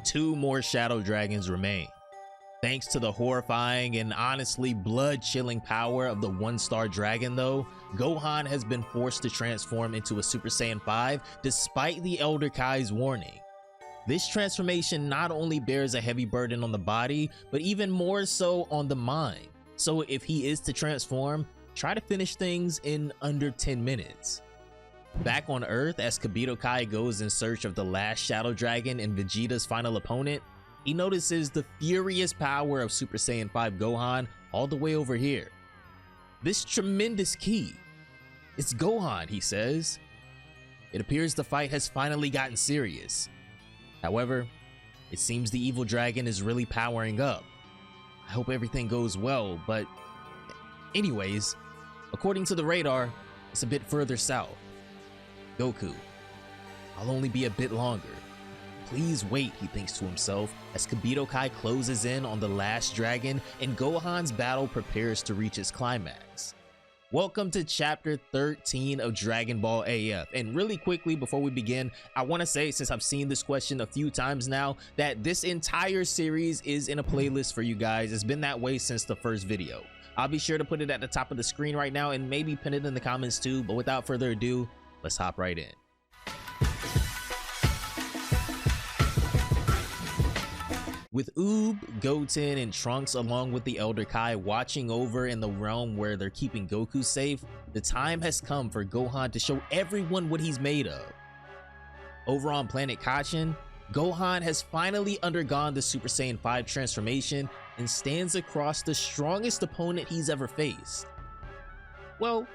2 more shadow dragons remain. Thanks to the horrifying and honestly blood-chilling power of the 1-star dragon though, Gohan has been forced to transform into a Super Saiyan 5 despite the Elder Kai's warning. This transformation not only bears a heavy burden on the body, but even more so on the mind. So if he is to transform, try to finish things in under 10 minutes. Back on Earth, as Kibito Kai goes in search of the last Shadow Dragon and Vegeta's final opponent, he notices the furious power of Super Saiyan 5 Gohan all the way over here. This tremendous ki. It's Gohan, he says. It appears the fight has finally gotten serious. However, it seems the evil dragon is really powering up. I hope everything goes well, but anyways, according to the radar, it's a bit further south. Goku, I'll only be a bit longer. Please wait, he thinks to himself as Kibito Kai closes in on the last dragon and Gohan's battle prepares to reach its climax. Welcome to chapter 13 of Dragon Ball AF, and really quickly before we begin, I want to say, since I've seen this question a few times now, that this entire series is in a playlist for you guys. It's been that way since the first video. I'll be sure to put it at the top of the screen right now and maybe pin it in the comments too, but without further ado, let's hop right in. With Oob, Goten, and Trunks along with the Elder Kai watching over in the realm where they're keeping Goku safe, the time has come for Gohan to show everyone what he's made of. Over on planet Kashin, Gohan has finally undergone the Super Saiyan 5 transformation and stands across the strongest opponent he's ever faced. Well,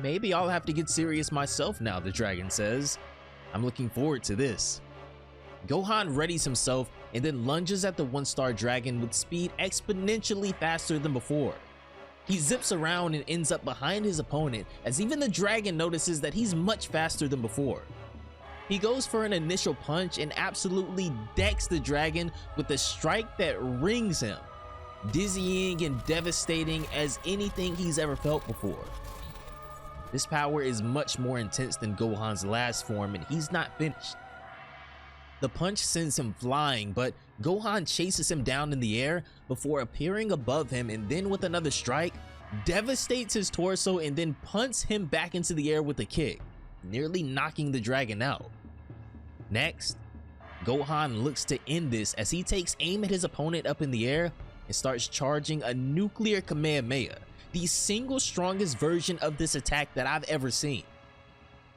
maybe I'll have to get serious myself now, the dragon says. I'm looking forward to this. Gohan readies himself and then lunges at the 1-star dragon with speed exponentially faster than before. He zips around and ends up behind his opponent as even the dragon notices that he's much faster than before. He goes for an initial punch and absolutely decks the dragon with a strike that rings him, dizzying and devastating as anything he's ever felt before. This power is much more intense than Gohan's last form and he's not finished. The punch sends him flying, but Gohan chases him down in the air before appearing above him and then with another strike, devastates his torso and then punts him back into the air with a kick, nearly knocking the dragon out. Next, Gohan looks to end this as he takes aim at his opponent up in the air and starts charging a nuclear Kamehameha, the single strongest version of this attack that I've ever seen.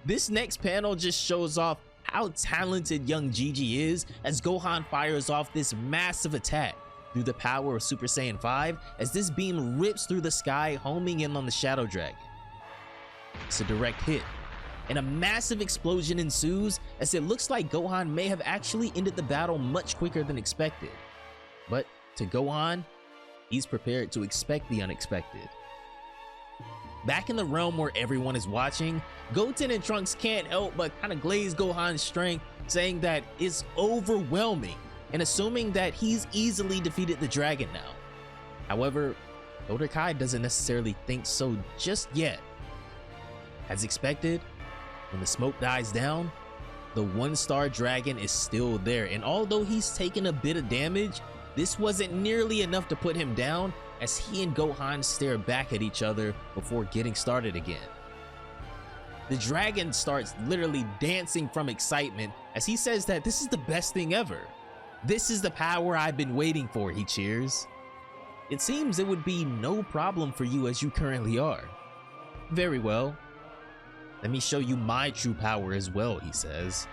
This next panel just shows off how talented young Gigi is as Gohan fires off this massive attack through the power of Super Saiyan 5 as this beam rips through the sky, homing in on the Shadow Dragon. It's a direct hit, and a massive explosion ensues as it looks like Gohan may have actually ended the battle much quicker than expected. But to Gohan, he's prepared to expect the unexpected. Back in the realm where everyone is watching, Goten and Trunks can't help but kind of glaze Gohan's strength, saying that it's overwhelming and assuming that he's easily defeated the dragon now. However, Elder Kai doesn't necessarily think so just yet. As expected, when the smoke dies down, the 1-star dragon is still there, and although he's taken a bit of damage, this wasn't nearly enough to put him down as he and Gohan stare back at each other before getting started again. The dragon starts literally dancing from excitement as he says that this is the best thing ever. This is the power I've been waiting for, he cheers. It seems it would be no problem for you as you currently are. Very well. Let me show you my true power as well, he says.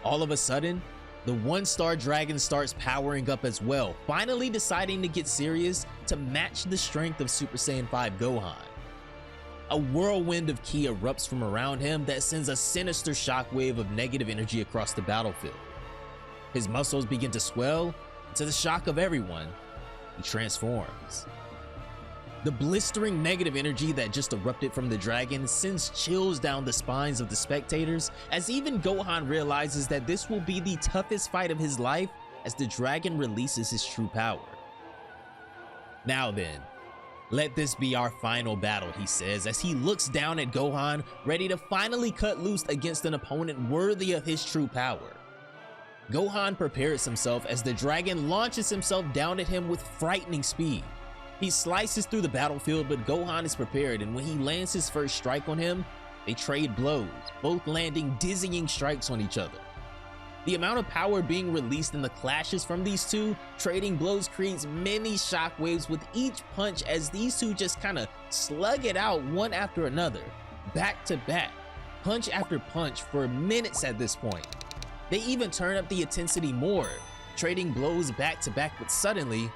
All of a sudden, the 1-star dragon starts powering up as well, finally deciding to get serious to match the strength of Super Saiyan 5 Gohan. A whirlwind of ki erupts from around him that sends a sinister shockwave of negative energy across the battlefield. His muscles begin to swell, and to the shock of everyone, he transforms. The blistering negative energy that just erupted from the dragon sends chills down the spines of the spectators as even Gohan realizes that this will be the toughest fight of his life as the dragon releases his true power. Now then, let this be our final battle, he says as he looks down at Gohan, ready to finally cut loose against an opponent worthy of his true power. Gohan prepares himself as the dragon launches himself down at him with frightening speed. He slices through the battlefield, but Gohan is prepared, and when he lands his first strike on him, they trade blows, both landing dizzying strikes on each other. The amount of power being released in the clashes from these two trading blows creates many shockwaves with each punch as these two just kinda slug it out one after another, back to back, punch after punch for minutes at this point. They even turn up the intensity more, trading blows back to back, but suddenly,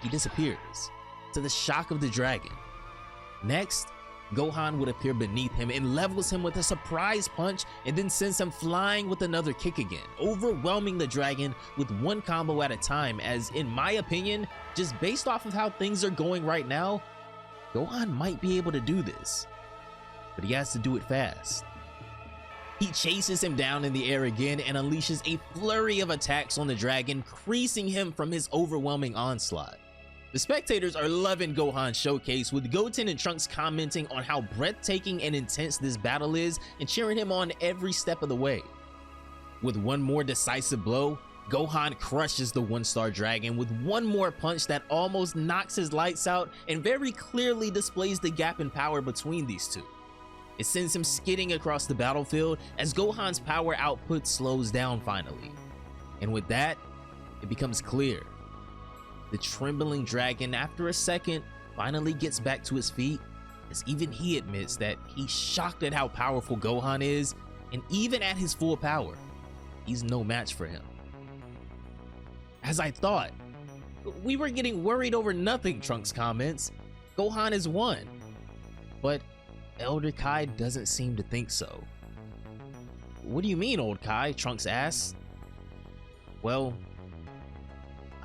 he disappears, to the shock of the dragon. Next, Gohan would appear beneath him and levels him with a surprise punch and then sends him flying with another kick again, overwhelming the dragon with one combo at a time as, in my opinion, just based off of how things are going right now, Gohan might be able to do this, but he has to do it fast. He chases him down in the air again and unleashes a flurry of attacks on the dragon, creasing him from his overwhelming onslaught. The spectators are loving Gohan's showcase, with Goten and Trunks commenting on how breathtaking and intense this battle is and cheering him on every step of the way. With one more decisive blow, Gohan crushes the one-star dragon with one more punch that almost knocks his lights out and very clearly displays the gap in power between these two. It sends him skidding across the battlefield as Gohan's power output slows down finally. And with that, it becomes clear. The trembling dragon, after a second, finally gets back to his feet, as even he admits that he's shocked at how powerful Gohan is, and even at his full power, he's no match for him. As I thought, we were getting worried over nothing, Trunks comments. Gohan has won. But Elder Kai doesn't seem to think so. What do you mean, old Kai? Trunks asks. Well,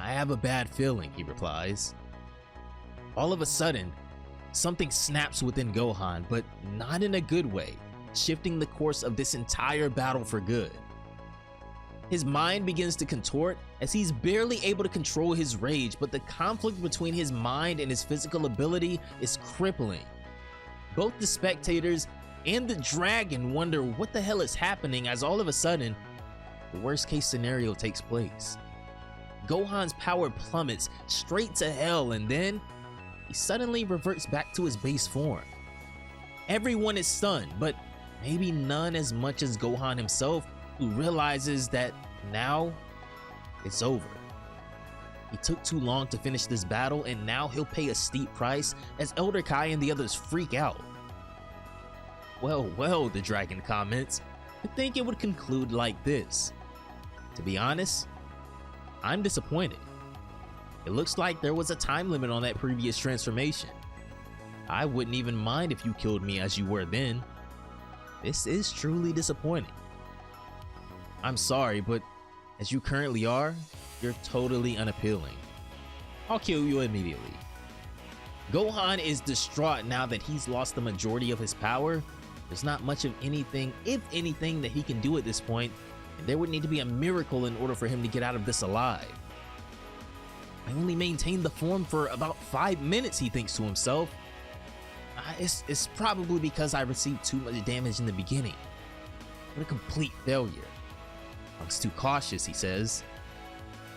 I have a bad feeling, he replies. All of a sudden, something snaps within Gohan, but not in a good way, shifting the course of this entire battle for good. His mind begins to contort as he's barely able to control his rage, but the conflict between his mind and his physical ability is crippling. Both the spectators and the dragon wonder what the hell is happening as all of a sudden, the worst case scenario takes place. Gohan's power plummets straight to hell, and then he suddenly reverts back to his base form. Everyone is stunned, but maybe none as much as Gohan himself, who realizes that now it's over. He took too long to finish this battle, and now he'll pay a steep price as Elder Kai and the others freak out. Well, the dragon comments, I think it would conclude like this. To be honest, I'm disappointed. It looks like there was a time limit on that previous transformation. I wouldn't even mind if you killed me as you were then. This is truly disappointing. I'm sorry, but as you currently are, you're totally unappealing. I'll kill you immediately. Gohan is distraught now that he's lost the majority of his power. There's not much of anything, if anything, that he can do at this point, and there would need to be a miracle in order for him to get out of this alive. I only maintained the form for about 5 minutes, he thinks to himself. It's probably because I received too much damage in the beginning. What a complete failure. I was too cautious, he says.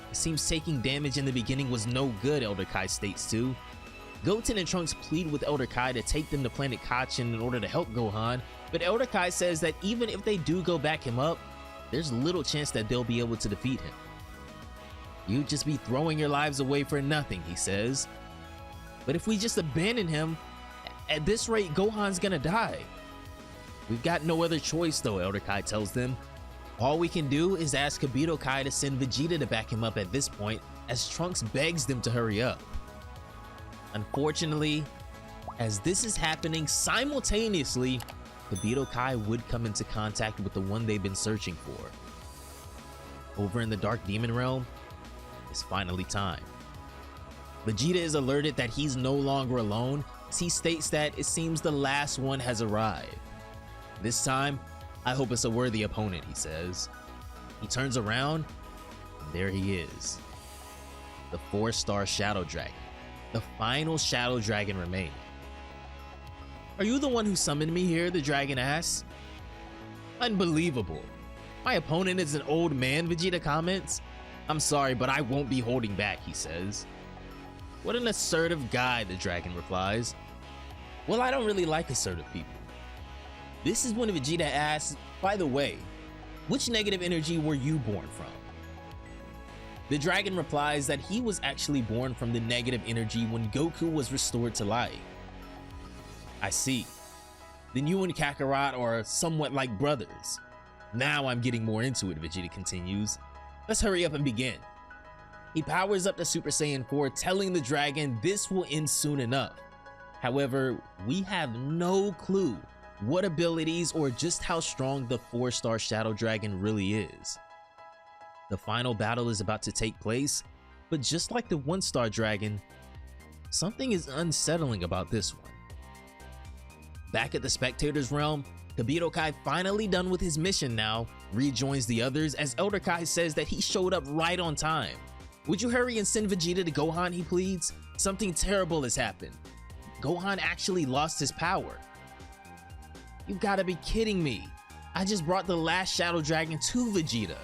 It seems taking damage in the beginning was no good, Elder Kai states too. Goten and Trunks plead with Elder Kai to take them to Planet Kachin in order to help Gohan, but Elder Kai says that even if they do go back him up, there's little chance that they'll be able to defeat him. You'd just be throwing your lives away for nothing, he says. But if we just abandon him, at this rate, Gohan's gonna die. We've got no other choice though, Elder Kai tells them. All we can do is ask Kibito Kai to send Vegeta to back him up at this point, as Trunks begs them to hurry up. Unfortunately, as this is happening simultaneously, Kibito Kai would come into contact with the one they've been searching for. Over in the Dark Demon Realm, it's finally time. Vegeta is alerted that he's no longer alone, as he states that it seems the last one has arrived. This time, I hope it's a worthy opponent, he says. He turns around, and there he is. The 4-star Shadow Dragon, the final Shadow Dragon remaining. Are you the one who summoned me here? The dragon asks. Unbelievable. My opponent is an old man, Vegeta comments. I'm sorry, but I won't be holding back, he says. What an assertive guy, the dragon replies. Well, I don't really like assertive people. This is when Vegeta asks, by the way, which negative energy were you born from? The dragon replies that he was actually born from the negative energy when Goku was restored to life. I see. Then you and Kakarot are somewhat like brothers. Now I'm getting more into it, Vegeta continues. Let's hurry up and begin. He powers up to Super Saiyan 4, telling the dragon this will end soon enough. However, we have no clue what abilities or just how strong the 4-star Shadow Dragon really is. The final battle is about to take place, but just like the 1-star dragon, something is unsettling about this one. Back at the spectator's realm, Kibito Kai, finally done with his mission now, rejoins the others as Elder Kai says that he showed up right on time. Would you hurry and send Vegeta to Gohan, he pleads? Something terrible has happened. Gohan actually lost his power. You've gotta be kidding me. I just brought the last Shadow Dragon to Vegeta.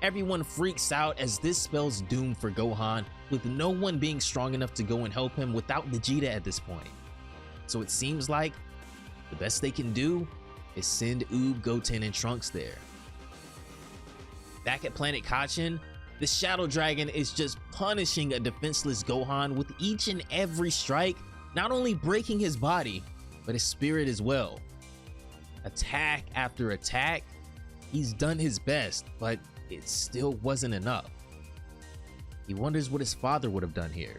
Everyone freaks out as this spells doom for Gohan, with no one being strong enough to go and help him without Vegeta at this point. So it seems like the best they can do is send Goten, and Trunks there. Back at Planet Kachin, the Shadow Dragon is just punishing a defenseless Gohan with each and every strike, not only breaking his body, but his spirit as well. Attack after attack, he's done his best, but it still wasn't enough. He wonders what his father would have done here,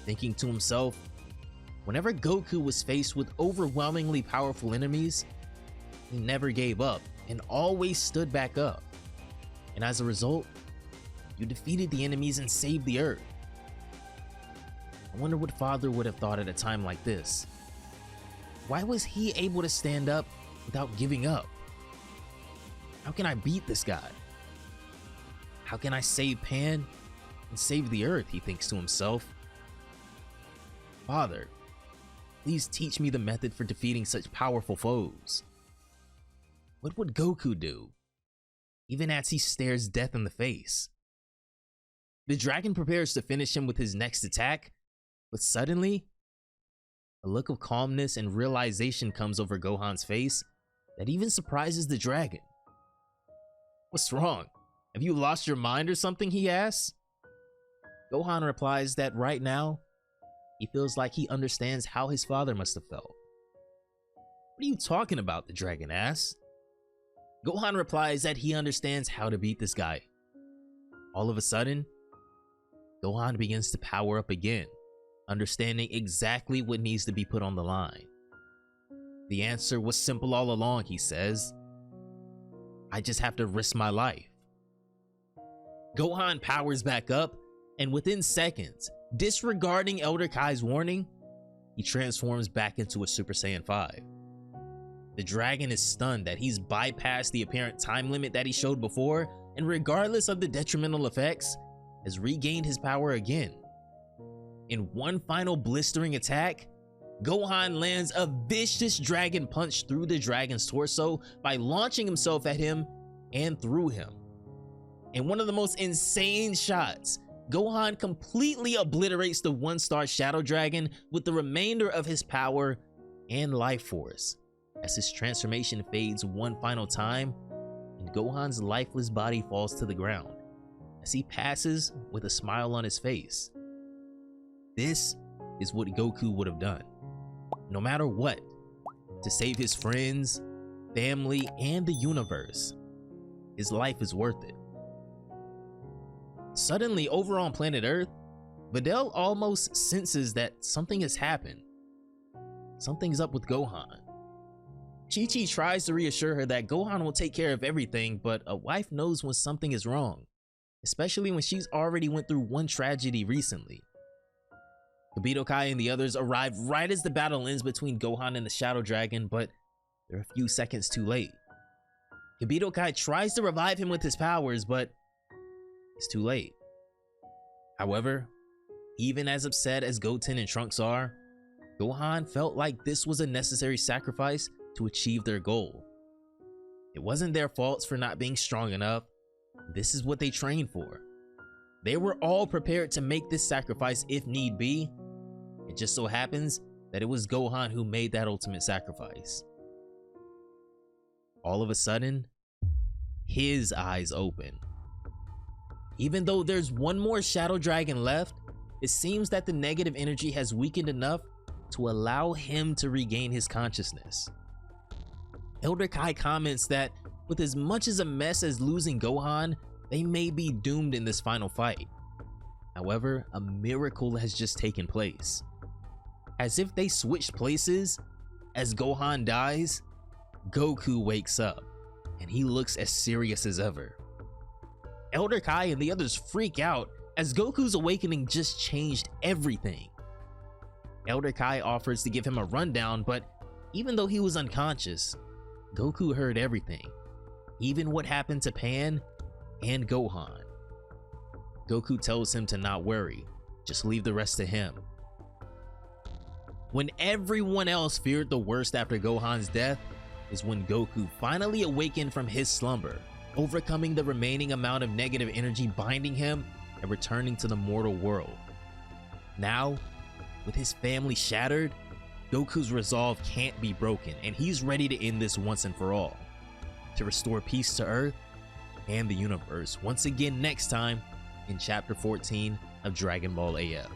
thinking to himself, whenever Goku was faced with overwhelmingly powerful enemies, he never gave up and always stood back up. And as a result, you defeated the enemies and saved the Earth. I wonder what father would have thought at a time like this. Why was he able to stand up without giving up? How can I beat this guy? How can I save Pan and save the Earth, he thinks to himself. Father, please teach me the method for defeating such powerful foes. What would Goku do, even as he stares death in the face? The dragon prepares to finish him with his next attack, but suddenly, a look of calmness and realization comes over Gohan's face that even surprises the dragon. What's wrong? Have you lost your mind or something, he asks. Gohan replies that right now, he feels like he understands how his father must have felt. What are you talking about? The dragon asks. Gohan replies that he understands how to beat this guy. All of a sudden, Gohan begins to power up again, understanding exactly what needs to be put on the line. The answer was simple all along, he says. I just have to risk my life. Gohan powers back up, and within seconds, disregarding Elder Kai's warning, he transforms back into a Super Saiyan 5. The dragon is stunned that he's bypassed the apparent time limit that he showed before, and regardless of the detrimental effects, has regained his power again. In one final blistering attack, Gohan lands a vicious dragon punch through the dragon's torso by launching himself at him and through him. In one of the most insane shots, Gohan completely obliterates the 1-star Shadow Dragon with the remainder of his power and life force, as his transformation fades one final time and Gohan's lifeless body falls to the ground as he passes with a smile on his face. This is what Goku would have done, no matter what, to save his friends, family, and the universe. His life is worth it. Suddenly, over on planet Earth, Videl almost senses that something has happened. Something's up with Gohan. Chi-Chi tries to reassure her that Gohan will take care of everything, but a wife knows when something is wrong, especially when she's already went through one tragedy recently. Kibito Kai and the others arrive right as the battle ends between Gohan and the Shadow Dragon, but they're a few seconds too late. Kibito Kai tries to revive him with his powers, but it's too late. However, even as upset as Goten and Trunks are, Gohan felt like this was a necessary sacrifice to achieve their goal. It wasn't their faults for not being strong enough. This is what they trained for. They were all prepared to make this sacrifice if need be. It just so happens that it was Gohan who made that ultimate sacrifice. All of a sudden, his eyes open. Even though there's one more Shadow Dragon left, it seems that the negative energy has weakened enough to allow him to regain his consciousness. Elder Kai comments that with as much as a mess as losing Gohan, they may be doomed in this final fight. However, a miracle has just taken place. As if they switched places, as Gohan dies, Goku wakes up, and he looks as serious as ever. Elder Kai and the others freak out as Goku's awakening just changed everything. Elder Kai offers to give him a rundown, but even though he was unconscious, Goku heard everything, even what happened to Pan and Gohan. Goku tells him to not worry, just leave the rest to him. When everyone else feared the worst after Gohan's death is when Goku finally awakened from his slumber, overcoming the remaining amount of negative energy binding him and returning to the mortal world. Now, with his family shattered, Goku's resolve can't be broken, and he's ready to end this once and for all, to restore peace to Earth and the universe once again next time in Chapter 14 of Dragon Ball AF.